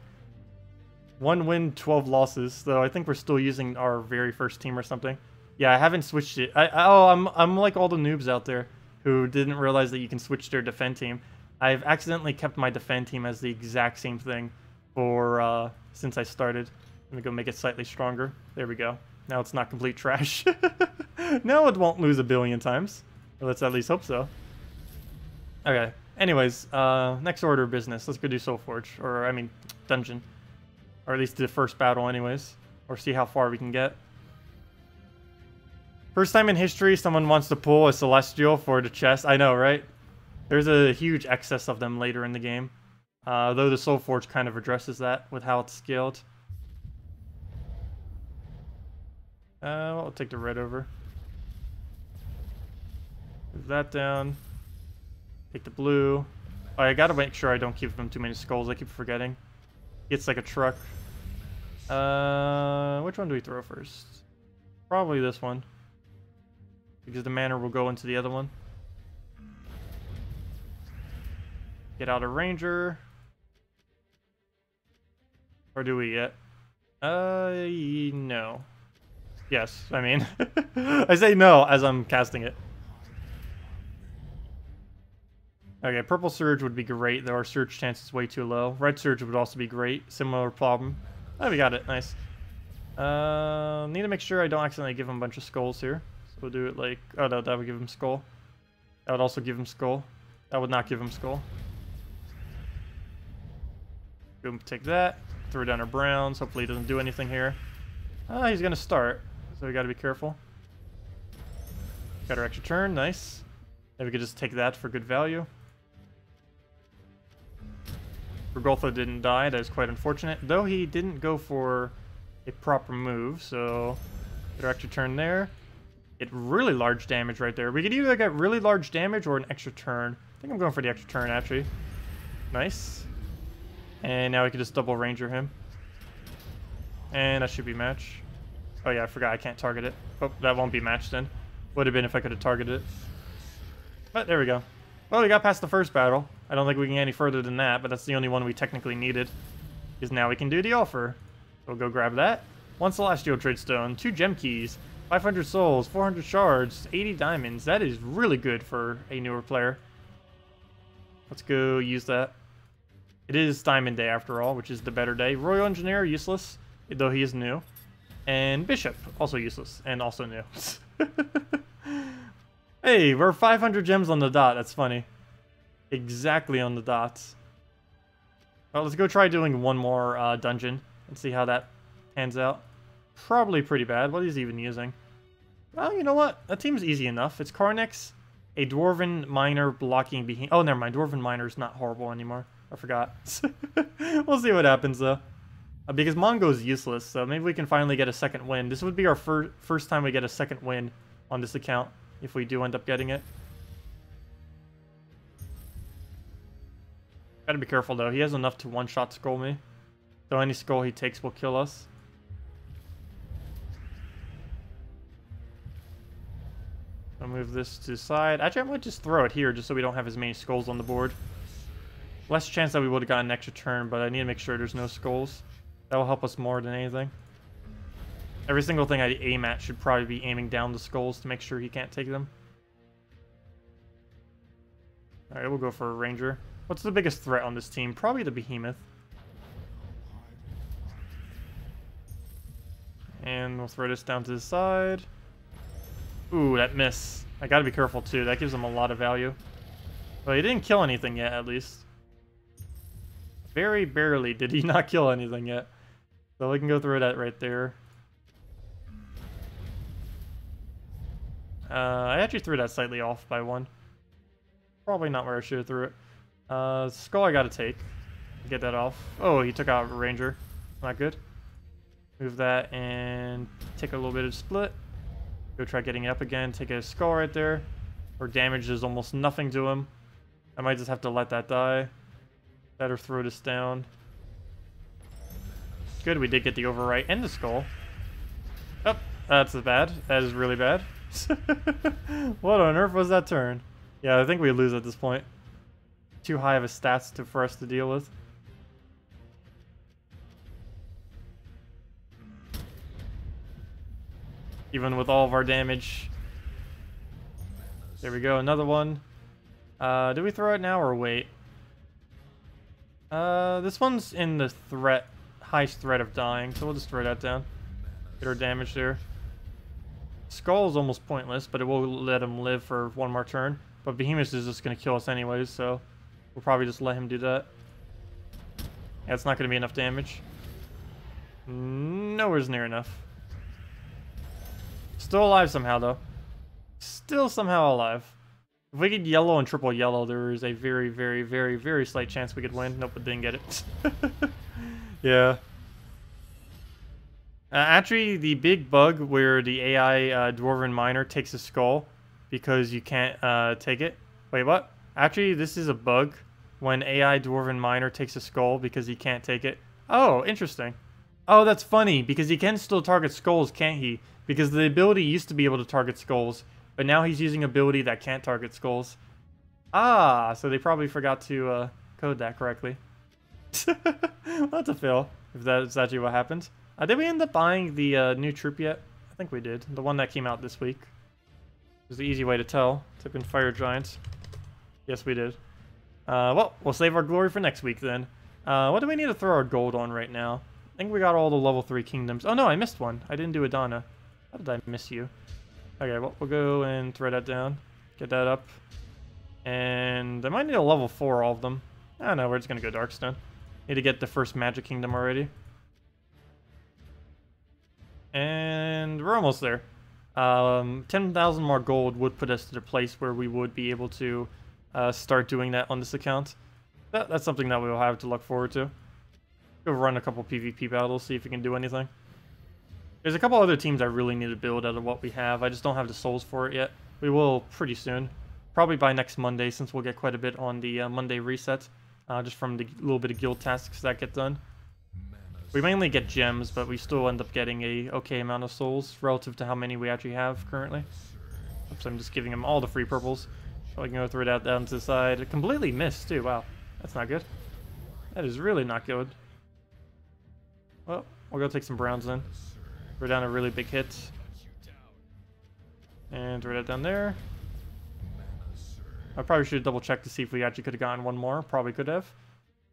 1 win, 12 losses. Though I think we're still using our very first team or something. Yeah, I haven't switched it. I'm like all the noobs out there who didn't realize that you can switch their defend team. I've accidentally kept my defend team as the exact same thing for since I started. Let me go make it slightly stronger. There we go. Now it's not complete trash. No, it won't lose a billion times. Well, let's at least hope so. Okay. Anyways, next order of business. Let's go do Soulforge. Or, I mean, dungeon. Or at least the first battle anyways. Or see how far we can get. First time in history someone wants to pull a Celestial for the chest. I know, right? There's a huge excess of them later in the game. Though the Soulforge kind of addresses that with how it's scaled. Well, I'll take the red over. Move that down. Take the blue. Oh, I gotta make sure I don't give them too many skulls. I keep forgetting. It's like a truck. Which one do we throw first? Probably this one. because the mana will go into the other one. Get out a ranger. Or do we yet? No. Yes, I mean, I say no as I'm casting it. Okay, purple surge would be great, though our surge chance is way too low. Red surge would also be great. Similar problem. Oh, we got it. Nice. Need to make sure I don't accidentally give him a bunch of skulls here. So we'll do it like... Oh, no, that would give him skull. That would also give him skull. That would not give him skull. Boom, take that. Throw down our browns. Hopefully he doesn't do anything here. He's going to start. So we got to be careful. Got our extra turn. Nice. Then we could just take that for good value. Rugolfo didn't die. That is quite unfortunate. Though he didn't go for a proper move. So get our extra turn there. Get really large damage right there. We could either get really large damage or an extra turn. I think I'm going for the extra turn, actually. Nice. And now we can just double ranger him. And that should be match. Oh yeah, I forgot I can't target it. Oh, that won't be matched then. Would have been if I could have targeted it. But there we go. Well, we got past the first battle. I don't think we can get any further than that, but that's the only one we technically needed. Because now we can do the offer. We'll go grab that. 1 Celestial Trade Stone, 2 Gem Keys, 500 Souls, 400 Shards, 80 Diamonds. That is really good for a newer player. Let's go use that. It is Diamond Day after all, which is the better day. Royal Engineer, useless, though he is new. And Bishop, also useless, and also new. Hey, we're 500 gems on the dot. That's funny. Exactly on the dot. Well, let's go try doing one more dungeon and see how that pans out. Probably pretty bad. What is he even using? Well, you know what? That seems easy enough. It's Carnix, a Dwarven Miner blocking behind... Oh, never mind. Dwarven Miner's not horrible anymore. I forgot. We'll see what happens, though. Because Mongo's useless, so maybe we can finally get a second win. This would be our first time we get a second win on this account, if we do end up getting it. Gotta be careful, though. He has enough to one-shot skull me. So any skull he takes will kill us. I'll move this to the side. Actually, I might just throw it here, just so we don't have as many skulls on the board. Less chance that we would have gotten an extra turn, but I need to make sure there's no skulls. That will help us more than anything. Every single thing I aim at should probably be aiming down the skulls to make sure he can't take them. Alright, we'll go for a ranger. What's the biggest threat on this team? Probably the behemoth. And we'll throw this down to the side. Ooh, that miss. I gotta be careful too. That gives him a lot of value. Well, he didn't kill anything yet, at least. Very barely did he not kill anything yet. So we can go through that right there. I actually threw that slightly off by 1. Probably not where I should have threw it. Skull I gotta take. Get that off. Oh, he took out a ranger. Not good. Move that and take a little bit of split. Go try getting it up again. Take a skull right there. Our damage is almost nothing to him. I might just have to let that die. Better throw this down. Good, we did get the overwrite and the skull. Oh, that's bad. That is really bad. What on earth was that turn? Yeah, I think we lose at this point. Too high of a stats for us to deal with. Even with all of our damage. There we go, another one. Do we throw it now or wait? This one's in the highest threat of dying, so we'll just throw that down. Get our damage there. Skull is almost pointless, but it will let him live for one more turn. But Behemoth is just going to kill us anyways, so we'll probably just let him do that. Yeah, it's not going to be enough damage. Nowhere near enough. Still alive somehow, though. Still somehow alive. If we get yellow and triple yellow, there is a very, very, very, very slight chance we could win. Nope, we didn't get it. Yeah. Actually, the big bug where the AI Dwarven Miner takes a skull because you can't take it. Wait, what? Actually, this is a bug when AI Dwarven Miner takes a skull because he can't take it. Oh, interesting. Oh, that's funny because he can still target skulls, can't he? Because the ability used to be able to target skulls, But now he's using ability that can't target skulls. Ah, so they probably forgot to code that correctly. That's a fail, if that's actually what happened. Did we end up buying the new troop yet? I think we did. The one that came out this week. It was the easy way to tell. Type in Fire Giants. Yes, we did. Well, we'll save our glory for next week then. What do we need to throw our gold on right now? I think we got all the level 3 kingdoms. Oh no, I missed one. I didn't do Adana. How did I miss you? Okay, well, we'll go and throw that down. Get that up. And I might need a level 4, all of them. I don't know, we're just going to go Darkstone. Need to get the first Magic Kingdom already. And we're almost there. 10,000 more gold would put us to the place where we would be able to start doing that on this account. That's something that we'll have to look forward to. Go run a couple PvP battles, see if we can do anything. There's a couple other teams I really need to build out of what we have. I just don't have the souls for it yet. We will pretty soon. Probably by next Monday, since we'll get quite a bit on the Monday reset. Just from the little bit of guild tasks that get done. We mainly get gems, but we still end up getting a okay amount of souls relative to how many we actually have currently. Oops, I'm just giving them all the free purples. So I can go throw that down to the side. It completely missed too, wow. That's not good. That is really not good. Well, we'll go take some browns then. Throw down a really big hit. And throw that down there. I probably should double check to see if we actually could have gotten one more. Probably could have.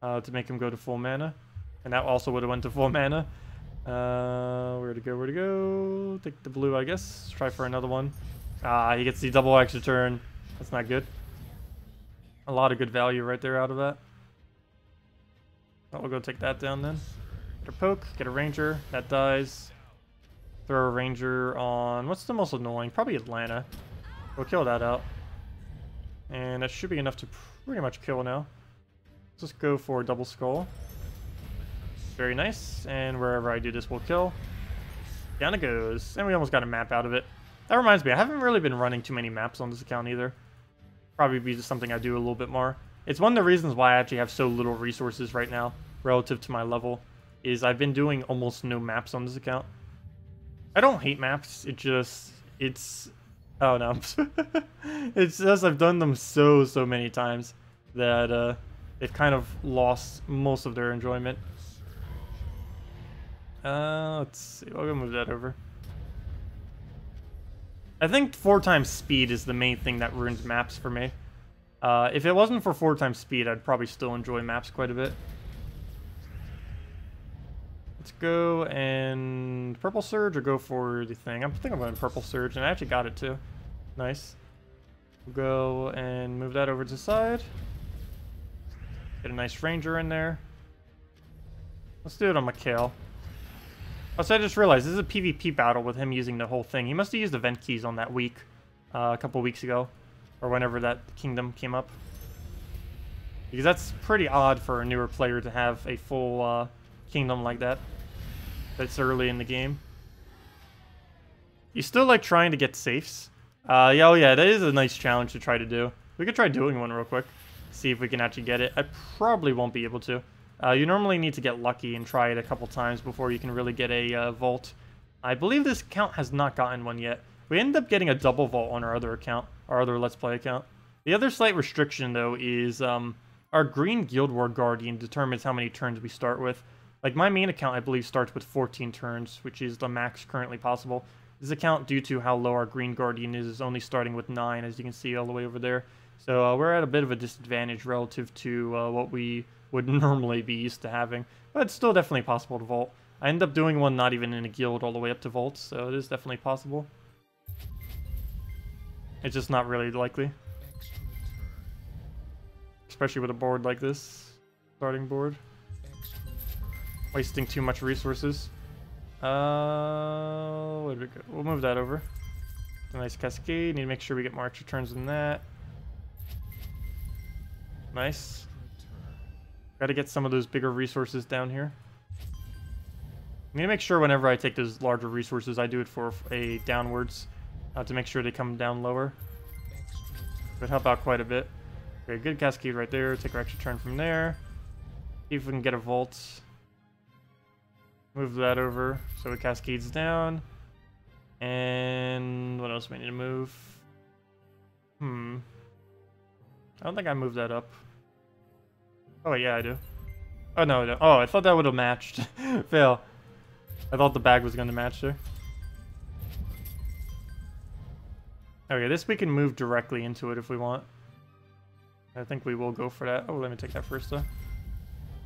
To make him go to full mana. And that also would have went to full mana. Where to go, where to go? Take the blue, I guess. Try for another one. Ah, he gets the double extra turn. That's not good. A lot of good value right there out of that. Well, we'll go take that down then. Get a poke, get a ranger. That dies. Throw a ranger on... What's the most annoying? Probably Atlanta. We'll kill that out. And that should be enough to pretty much kill now. Let's just go for double skull. Very nice. And wherever I do this, we'll kill. Down it goes. And we almost got a map out of it. That reminds me, I haven't really been running too many maps on this account either. Probably be just something I do a little bit more. It's one of the reasons why I actually have so little resources right now relative to my level. Is I've been doing almost no maps on this account. I don't hate maps. It's... Oh no. It's just I've done them so many times that they've kind of lost most of their enjoyment. Let's see. I'll go move that over. I think 4 times speed is the main thing that ruins maps for me. If it wasn't for 4 times speed, I'd probably still enjoy maps quite a bit. Let's go and Purple Surge or go for the thing. I think I'm going Purple Surge, and I actually got it too. Nice. We'll go and move that over to the side. Get a nice ranger in there. Let's do it on Mikhail. Also, I just realized this is a PvP battle with him using the whole thing. He must have used event keys on that week, a couple weeks ago, or whenever that kingdom came up. Because that's pretty odd for a newer player to have a full kingdom like that. That's early in the game. You still like trying to get safes? Yeah, oh yeah, that is a nice challenge to try to do. We could try doing one real quick. See if we can actually get it. I probably won't be able to. You normally need to get lucky and try it a couple times before you can really get a vault. I believe this account has not gotten one yet. We ended up getting a double vault on our other account, our other Let's Play account. The other slight restriction, though, is our green Guild War Guardian determines how many turns we start with. Like, my main account, I believe, starts with 14 turns, which is the max currently possible. This account, due to how low our green Guardian is only starting with 9, as you can see all the way over there. So we're at a bit of a disadvantage relative to what we would normally be used to having. But it's still definitely possible to vault. I end up doing one not even in a guild all the way up to vault, so it is definitely possible. It's just not really likely. Especially with a board like this. Starting board. Wasting too much resources. Where did it go? We'll move that over. It's a nice cascade. Need to make sure we get more extra turns than that. Nice. Gotta get some of those bigger resources down here. I need to make sure whenever I take those larger resources, I do it for a downwards. To make sure they come down lower. Would help out quite a bit. Okay, good cascade right there. Take our extra turn from there. See if we can get a vault. Move that over so it cascades down. And what else do we need to move? I don't think I moved that up. Oh, yeah, I do. Oh, no, no. Oh, I thought that would have matched. Fail. I thought the bag was going to match there. Okay, this we can move directly into it if we want. I think we will go for that. Oh, let me take that first, though.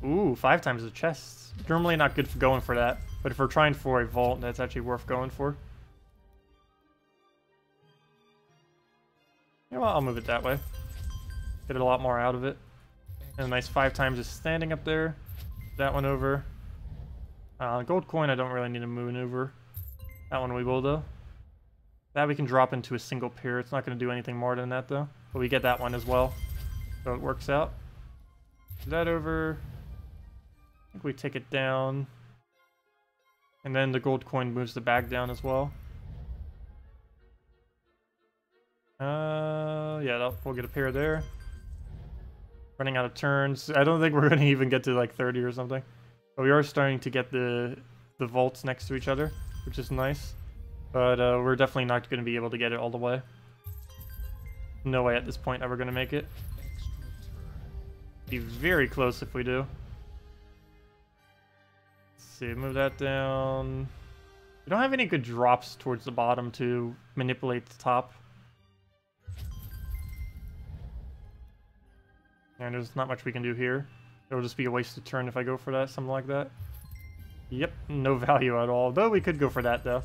Ooh, 5 times the chest. Normally not good for going for that, but if we're trying for a vault, that's actually worth going for. Yeah, well, I'll move it that way. Get a lot more out of it. And a nice 5 times is standing up there. That one over. Gold coin I don't really need to maneuver. That one we will, though. That we can drop into a single pair. It's not going to do anything more than that, though. But we get that one as well. So it works out. That over. I think we take it down. And then the gold coin moves the bag down as well. Yeah, we'll get a pair there. Running out of turns. I don't think we're going to even get to like 30 or something. But we are starting to get the vaults next to each other, which is nice. But we're definitely not going to be able to get it all the way. No way at this point that we're going to make it. Be very close if we do. Let's see, move that down. We don't have any good drops towards the bottom to manipulate the top. And there's not much we can do here. It'll just be a wasted turn if I go for that, something like that. Yep, no value at all. Though we could go for that, though.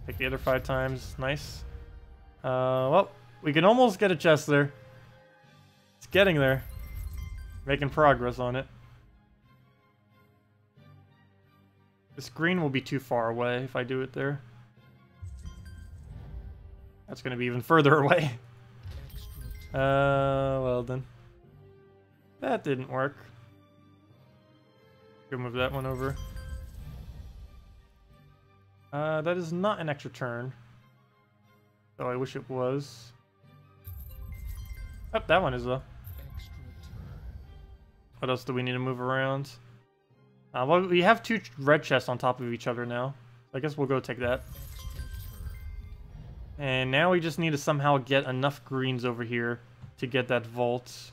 Take the other 5 times. Nice. Well, we can almost get a chest there. It's getting there. Making progress on it. This green will be too far away if I do it there. That's going to be even further away. Well then. That didn't work. Go move that one over. That is not an extra turn. Though I wish it was. Oh, that one is though. What else do we need to move around? Well, we have 2 red chests on top of each other now. I guess we'll go take that. And now we just need to somehow get enough greens over here to get that vault.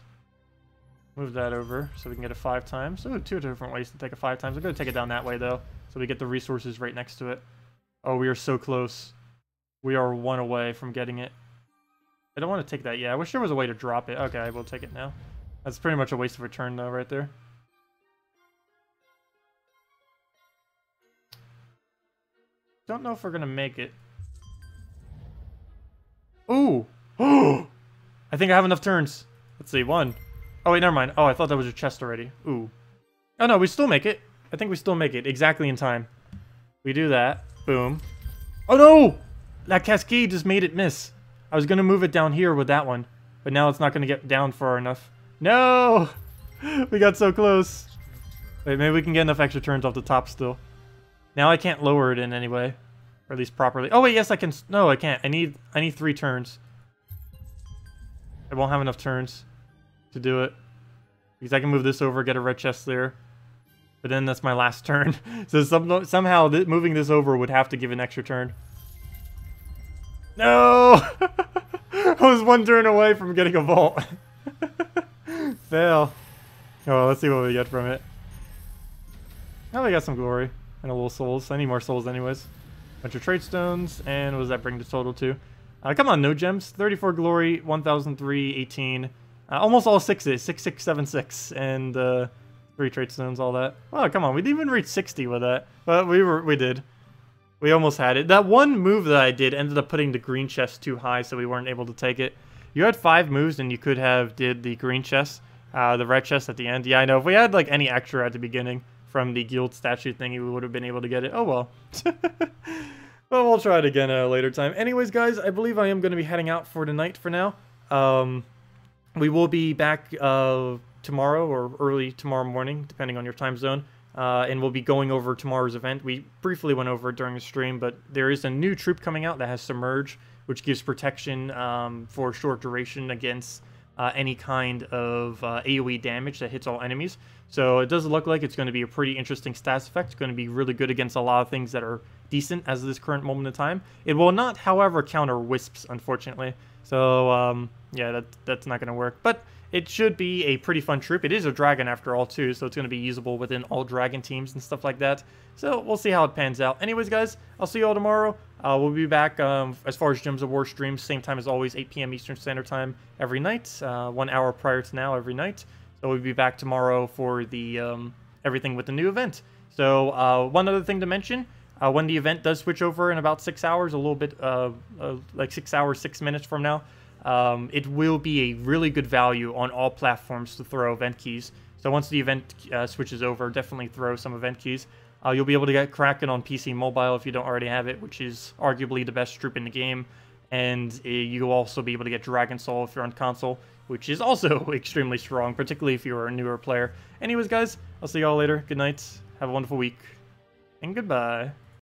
Move that over so we can get it 5 times. So 2 different ways to take it 5 times. I'm going to take it down that way though, so we get the resources right next to it. Oh, we are so close. We are 1 away from getting it. I don't want to take that yet. I wish there was a way to drop it. Okay, we'll take it now. That's pretty much a waste of a turn though, right there. Don't know if we're gonna make it. Ooh! Oh! I think I have enough turns. Let's see, 1. Oh wait, never mind. Oh, I thought that was a chest already. Ooh. Oh no, we still make it. I think we still make it exactly in time. We do that. Boom. Oh no! That cascade just made it miss. I was gonna move it down here with that one, but now it's not gonna get down far enough. No! We got so close. Wait, maybe we can get enough extra turns off the top still. Now I can't lower it in any way. Or at least properly. Oh wait, yes I can. No, I can't. I need 3 turns. I won't have enough turns to do it. Because I can move this over, get a red chest there. But then that's my last turn. So somehow moving this over would have to give an extra turn. No! I was 1 turn away from getting a vault. Fail. Oh, well, let's see what we get from it. Oh, we got some glory. And a little souls. I need more souls anyways. Bunch of trade stones. And what does that bring the total to? Come on, no gems. 34 glory, 1003, 18. Almost all 6s. 6676. And 3 trade stones, all that. Oh, come on. We didn't even reach 60 with that. But we did. We almost had it. That one move that I did ended up putting the green chest too high, so we weren't able to take it. You had 5 moves, and you could have did the green chest. The red chest at the end. Yeah, I know. If we had like any extra at the beginning from the guild statue thingy, we would have been able to get it. Oh, well. Well, we'll try it again at a later time. Anyways, guys, I believe I am going to be heading out for tonight for now. We will be back tomorrow or early tomorrow morning, depending on your time zone. And we'll be going over tomorrow's event. We briefly went over it during the stream, but there is a new troop coming out that has Submerge, which gives protection for short duration against any kind of AoE damage that hits all enemies. So it does look like it's going to be a pretty interesting stats effect. It's going to be really good against a lot of things that are decent as of this current moment in time. It will not, however, counter wisps, unfortunately. So, yeah, that's not going to work. But it should be a pretty fun troop. It is a dragon after all, too, so it's going to be usable within all dragon teams and stuff like that. So we'll see how it pans out. Anyways, guys, I'll see you all tomorrow. We'll be back as far as Gems of War streams, same time as always, 8 p.m. Eastern Standard Time every night, 1 hour prior to now every night. So we'll be back tomorrow for the everything with the new event. So one other thing to mention, when the event does switch over in about 6 hours, a little bit like 6 hours, 6 minutes from now, it will be a really good value on all platforms to throw event keys. So once the event switches over, definitely throw some event keys. You'll be able to get Kraken on PC Mobile if you don't already have it, which is arguably the best troop in the game. And you'll also be able to get Dragon Soul if you're on console, which is also extremely strong, particularly if you're a newer player. Anyways, guys, I'll see y'all later. Good night. Have a wonderful week. And goodbye.